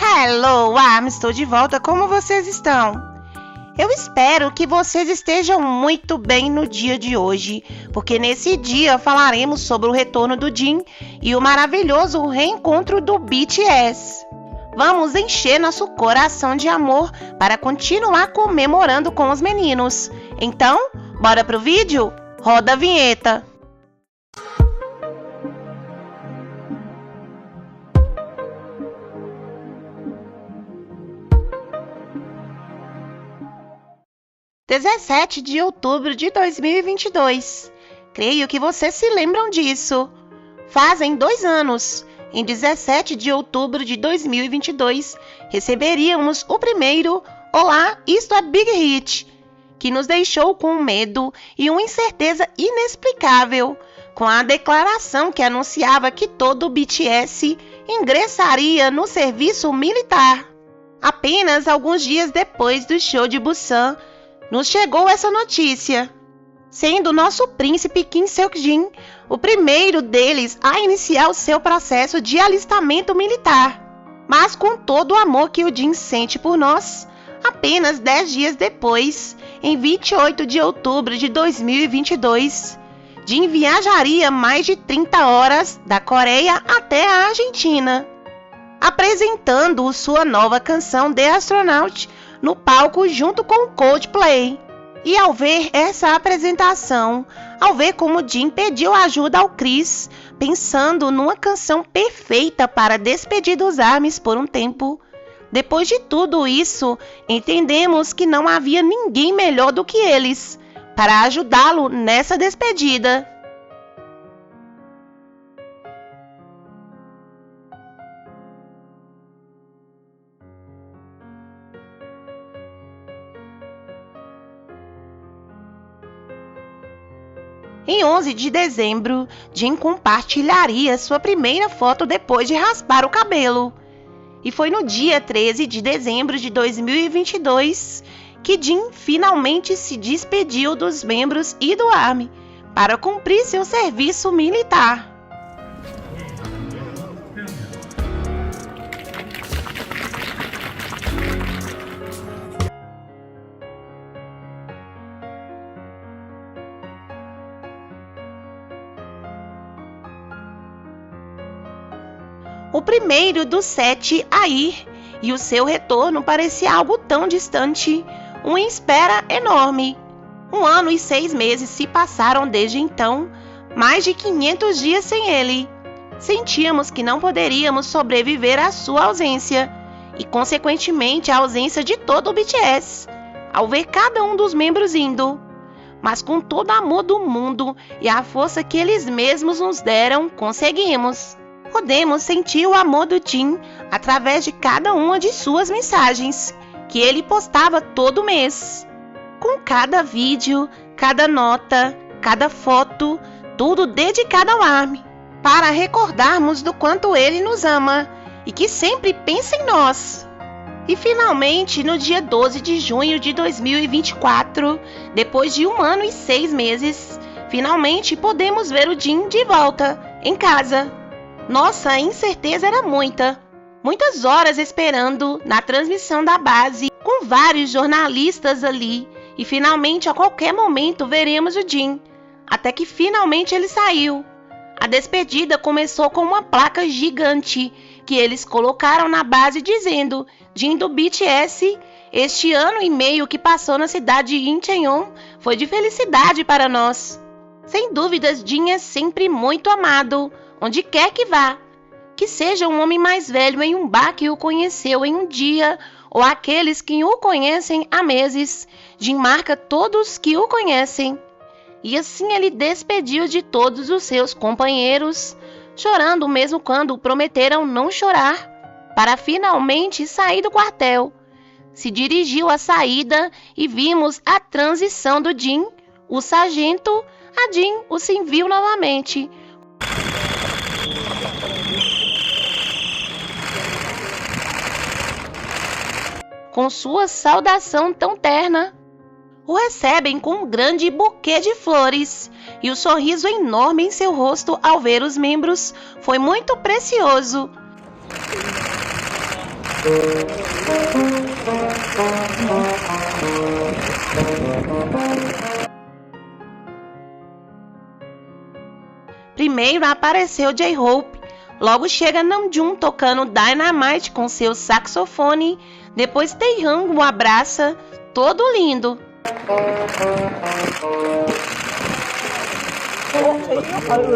Hello, estou de volta. Como vocês estão? Eu espero que vocês estejam muito bem no dia de hoje, porque nesse dia falaremos sobre o retorno do Jin e o maravilhoso reencontro do BTS. Vamos encher nosso coração de amor para continuar comemorando com os meninos. Então, bora pro vídeo? Roda a vinheta! (17 de outubro de 2022). Creio que vocês se lembram disso. Fazem 2 anos. Em 17 de outubro de 2022, receberíamos o primeiro Olá, isto é Big Hit, que nos deixou com medo e uma incerteza inexplicável, com a declaração que anunciava que todo o BTS ingressaria no serviço militar. Apenas alguns dias depois do show de Busan, nos chegou essa notícia, sendo nosso príncipe Kim Seok-jin o primeiro deles a iniciar o seu processo de alistamento militar. Mas com todo o amor que o Jin sente por nós, apenas 10 dias depois, em 28 de outubro de 2022, Jin viajaria mais de 30 horas da Coreia até a Argentina, apresentando sua nova canção The Astronaut no palco junto com o Coldplay. E ao ver essa apresentação, ao ver como Jin pediu ajuda ao Chris, pensando numa canção perfeita para despedir dos ARMYs por um tempo, depois de tudo isso, entendemos que não havia ninguém melhor do que eles para ajudá-lo nessa despedida. Em 11 de dezembro, Jin compartilharia sua primeira foto depois de raspar o cabelo. E foi no dia 13 de dezembro de 2022 que Jin finalmente se despediu dos membros e do ARMY para cumprir seu serviço militar. O primeiro dos 7 a ir, e o seu retorno parecia algo tão distante, uma espera enorme. 1 ano e 6 meses se passaram desde então, mais de 500 dias sem ele. Sentíamos que não poderíamos sobreviver à sua ausência, e consequentemente à ausência de todo o BTS, ao ver cada um dos membros indo. Mas com todo o amor do mundo e a força que eles mesmos nos deram, conseguimos. Podemos sentir o amor do Jin através de cada uma de suas mensagens, que ele postava todo mês. Com cada vídeo, cada nota, cada foto, tudo dedicado ao ARMY, para recordarmos do quanto ele nos ama e que sempre pensa em nós. E finalmente, no dia 12 de junho de 2024, depois de 1 ano e 6 meses, finalmente podemos ver o Jin de volta, em casa. Nossa incerteza era muitas horas esperando na transmissão da base, com vários jornalistas ali, e finalmente a qualquer momento veremos o Jin, até que finalmente ele saiu. A despedida começou com uma placa gigante que eles colocaram na base dizendo: Jin do BTS, este ano e meio que passou na cidade de Incheon foi de felicidade para nós. Sem dúvidas, Jin é sempre muito amado, onde quer que vá, que seja um homem mais velho em um bar que o conheceu em um dia, ou aqueles que o conhecem há meses, Jin marca todos que o conhecem. E assim ele despediu de todos os seus companheiros, chorando mesmo quando prometeram não chorar, para finalmente sair do quartel. Se dirigiu à saída e vimos a transição do Jin, o sargento, a Jin, o civil novamente. Com sua saudação tão terna, o recebem com um grande buquê de flores, e o sorriso enorme em seu rosto ao ver os membros foi muito precioso. Primeiro apareceu J-Hope, logo chega Namjoon tocando Dynamite com seu saxofone, depois Taehyung o abraça, todo lindo.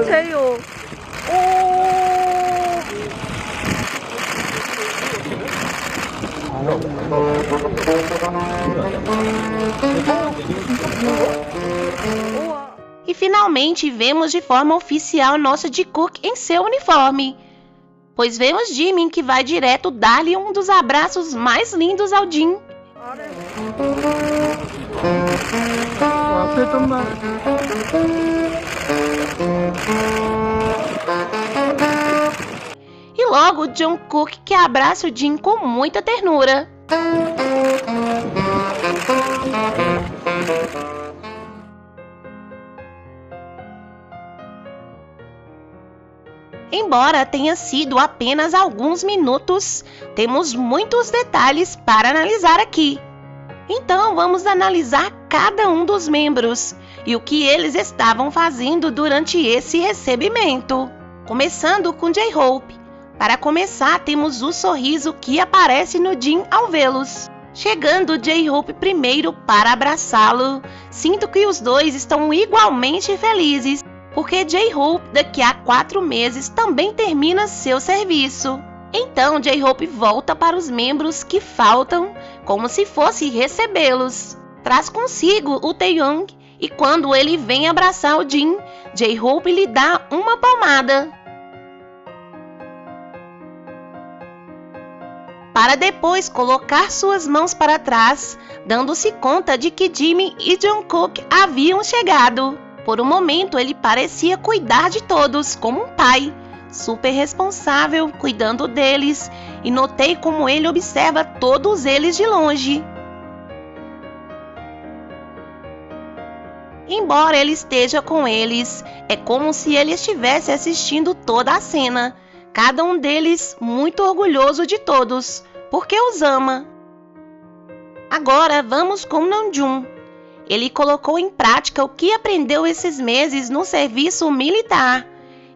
Taehyung. E finalmente vemos de forma oficial nosso Jikook em seu uniforme, pois vemos Jimin que vai direto dar-lhe um dos abraços mais lindos ao Jin. E logo Jungkook que abraça o Jin com muita ternura. Embora tenha sido apenas alguns minutos, temos muitos detalhes para analisar aqui. Então vamos analisar cada um dos membros e o que eles estavam fazendo durante esse recebimento. Começando com J-Hope. Para começar, temos o sorriso que aparece no Jin ao vê-los. Chegando J-Hope primeiro para abraçá-lo, sinto que os dois estão igualmente felizes, porque J-Hope daqui a 4 meses também termina seu serviço. Então J-Hope volta para os membros que faltam, como se fosse recebê-los. Traz consigo o Taehyung e quando ele vem abraçar o Jin, J-Hope lhe dá uma palmada. Para depois colocar suas mãos para trás, dando-se conta de que Jimin e Jungkook haviam chegado. Por um momento ele parecia cuidar de todos como um pai, super responsável, cuidando deles, e notei como ele observa todos eles de longe. Embora ele esteja com eles, é como se ele estivesse assistindo toda a cena, cada um deles muito orgulhoso de todos, porque os ama. Agora vamos com Namjoon. Ele colocou em prática o que aprendeu esses meses no serviço militar,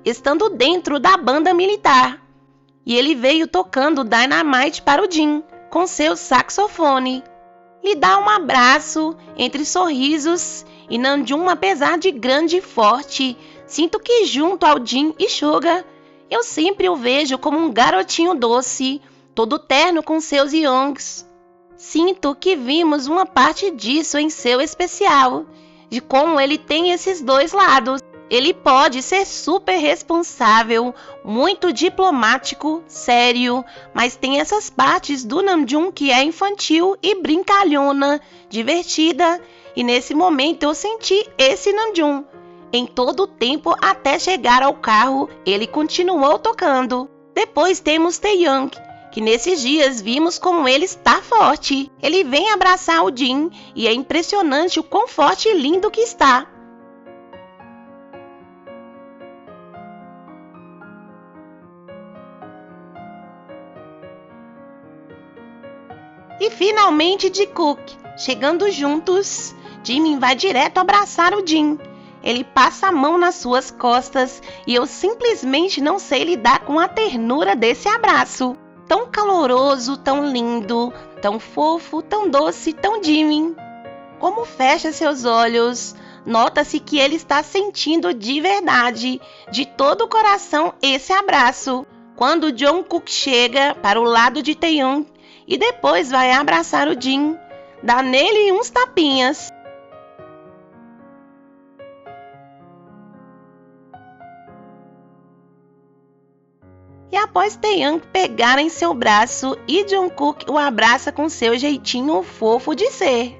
estando dentro da banda militar. E ele veio tocando Dynamite para o Jin, com seu saxofone. Lhe dá um abraço, entre sorrisos, e Namjoon, apesar de grande e forte, sinto que junto ao Jin e Suga, eu sempre o vejo como um garotinho doce, todo terno com seus Youngs. Sinto que vimos uma parte disso em seu especial, de como ele tem esses dois lados. Ele pode ser super responsável, muito diplomático, sério, mas tem essas partes do Namjoon que é infantil e brincalhona, divertida, e nesse momento eu senti esse Namjoon. Em todo o tempo até chegar ao carro, ele continuou tocando. Depois temos Taehyung, que nesses dias vimos como ele está forte. Ele vem abraçar o Jin e é impressionante o quão forte e lindo que está. E finalmente Jikook. Chegando juntos, Jimin vai direto abraçar o Jin. Ele passa a mão nas suas costas e eu simplesmente não sei lidar com a ternura desse abraço. Tão caloroso, tão lindo, tão fofo, tão doce, tão Jimin. Como fecha seus olhos, nota-se que ele está sentindo de verdade, de todo o coração, esse abraço. Quando Jungkook chega para o lado de Taehyung e depois vai abraçar o Jin, dá nele uns tapinhas. E após Taehyung pegar em seu braço e Jungkook o abraça com seu jeitinho fofo de ser.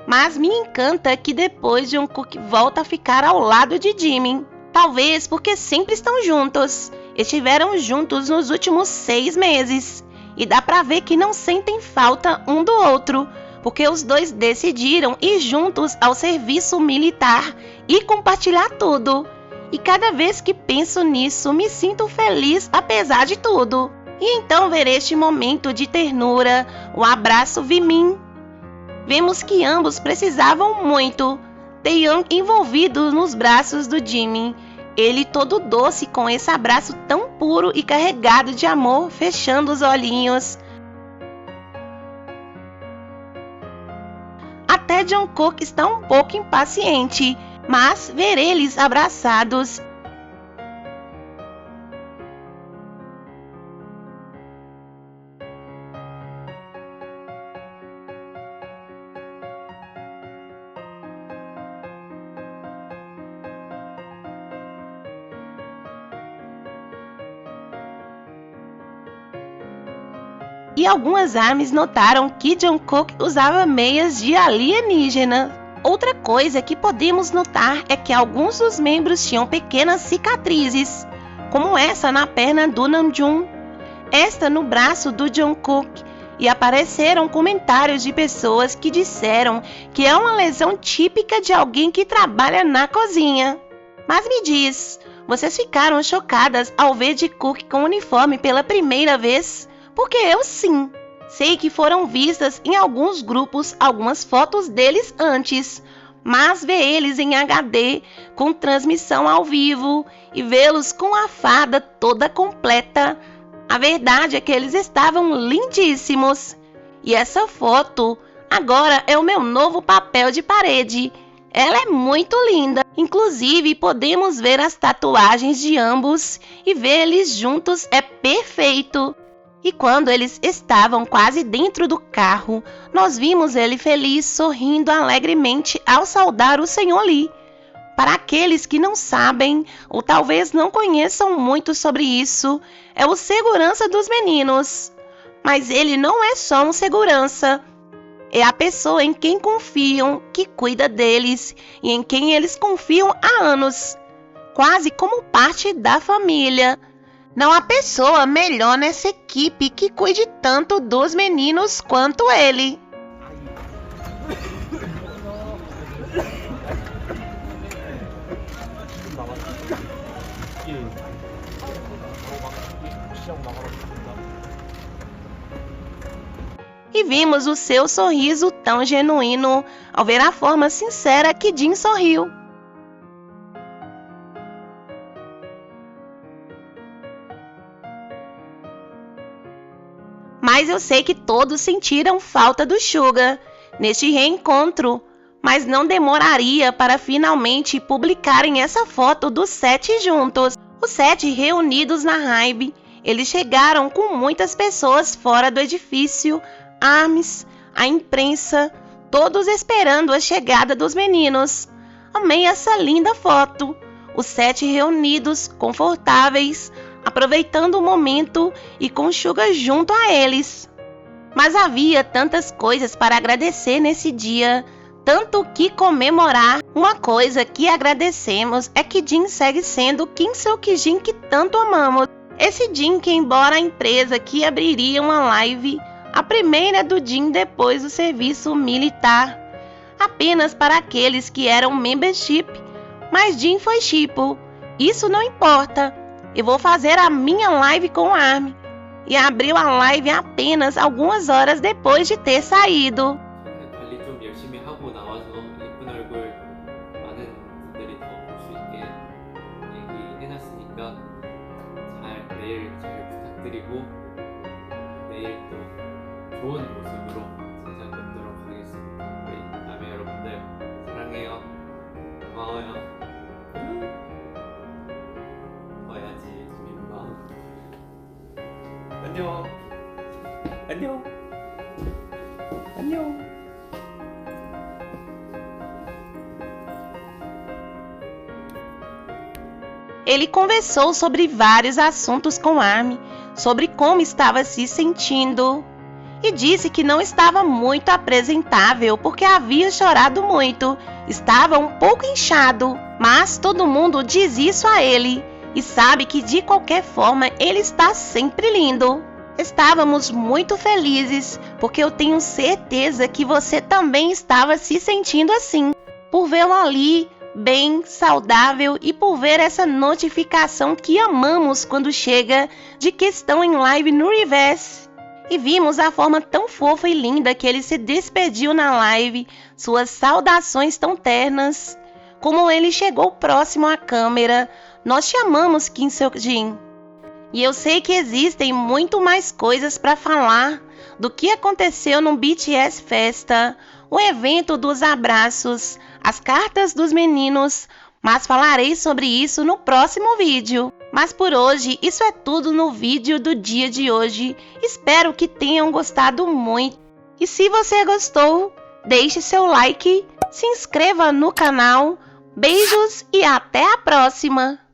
Mas me encanta que depois Jungkook volta a ficar ao lado de Jimin. Talvez porque sempre estão juntos. Estiveram juntos nos últimos 6 meses. E dá pra ver que não sentem falta um do outro, porque os dois decidiram ir juntos ao serviço militar e compartilhar tudo. E cada vez que penso nisso, me sinto feliz apesar de tudo. E então ver este momento de ternura, o abraço Vimin. Vemos que ambos precisavam muito. Taeyang envolvido nos braços do Jimin. Ele todo doce com esse abraço tão puro e carregado de amor, fechando os olhinhos. Até Jungkook está um pouco impaciente, mas ver eles abraçados. E algumas ARMYs notaram que Jungkook usava meias de alienígena. Outra coisa que podemos notar é que alguns dos membros tinham pequenas cicatrizes, como essa na perna do Namjoon, esta no braço do Jungkook, e apareceram comentários de pessoas que disseram que é uma lesão típica de alguém que trabalha na cozinha. Mas me diz, vocês ficaram chocadas ao ver Jungkook com uniforme pela primeira vez? Porque eu sim. Sei que foram vistas em alguns grupos algumas fotos deles antes, mas ver eles em HD com transmissão ao vivo e vê-los com a farda toda completa, a verdade é que eles estavam lindíssimos. E essa foto agora é o meu novo papel de parede. Ela é muito linda. Inclusive podemos ver as tatuagens de ambos e ver eles juntos é perfeito. E quando eles estavam quase dentro do carro, nós vimos ele feliz, sorrindo alegremente ao saudar o Sr. Lee. Para aqueles que não sabem, ou talvez não conheçam muito sobre isso, é o segurança dos meninos. Mas ele não é só um segurança. É a pessoa em quem confiam, que cuida deles e em quem eles confiam há anos. Quase como parte da família. Não há pessoa melhor nessa equipe que cuide tanto dos meninos quanto ele. E vimos o seu sorriso tão genuíno ao ver a forma sincera que Jin sorriu. Mas eu sei que todos sentiram falta do Suga neste reencontro, mas não demoraria para finalmente publicarem essa foto dos 7 juntos. Os 7 reunidos na Hybe, eles chegaram com muitas pessoas fora do edifício, ARMYs, a imprensa, todos esperando a chegada dos meninos. Amei essa linda foto, os 7 reunidos, confortáveis, aproveitando o momento e com Suga junto a eles. Mas havia tantas coisas para agradecer nesse dia, tanto que comemorar. Uma coisa que agradecemos é que Jin segue sendo Kim Seok-jin que tanto amamos. Esse Jin que, embora a empresa que abriria uma live, a primeira do Jin depois do serviço militar, apenas para aqueles que eram membership, mas Jin foi Shippo. Isso não importa. Eu vou fazer a minha live com a ARMY. E abriu a live apenas algumas horas depois de ter saído. 관리 좀 열심히 하고 나와서 예쁜 얼굴 많은 분들이 더 볼 수 있게 얘기해놨으니까 내일 잘 부탁드리고 내일 또 좋은 모습으로 찾아뵙도록 하겠습니다. 우리 남의 여러분들 사랑해요. 고마워요. 봐야지 재밌는 마음. 안녕. 안녕. 안녕. Ele conversou sobre vários assuntos com ARMY, sobre como estava se sentindo, e disse que não estava muito apresentável porque havia chorado muito, estava um pouco inchado, mas todo mundo diz isso a ele e sabe que de qualquer forma ele está sempre lindo. Estávamos muito felizes porque eu tenho certeza que você também estava se sentindo assim, por vê-lo ali, bem, saudável e por ver essa notificação que amamos quando chega de que estão em live no Reverse. E vimos a forma tão fofa e linda que ele se despediu na live, suas saudações tão ternas, como ele chegou próximo à câmera. Nós te amamos, Kim Seok-jin. E eu sei que existem muito mais coisas para falar do que aconteceu no BTS Festa, o evento dos abraços, as cartas dos meninos, mas falarei sobre isso no próximo vídeo. Mas por hoje, isso é tudo no vídeo do dia de hoje. Espero que tenham gostado muito. E se você gostou, deixe seu like, se inscreva no canal. Beijos e até a próxima!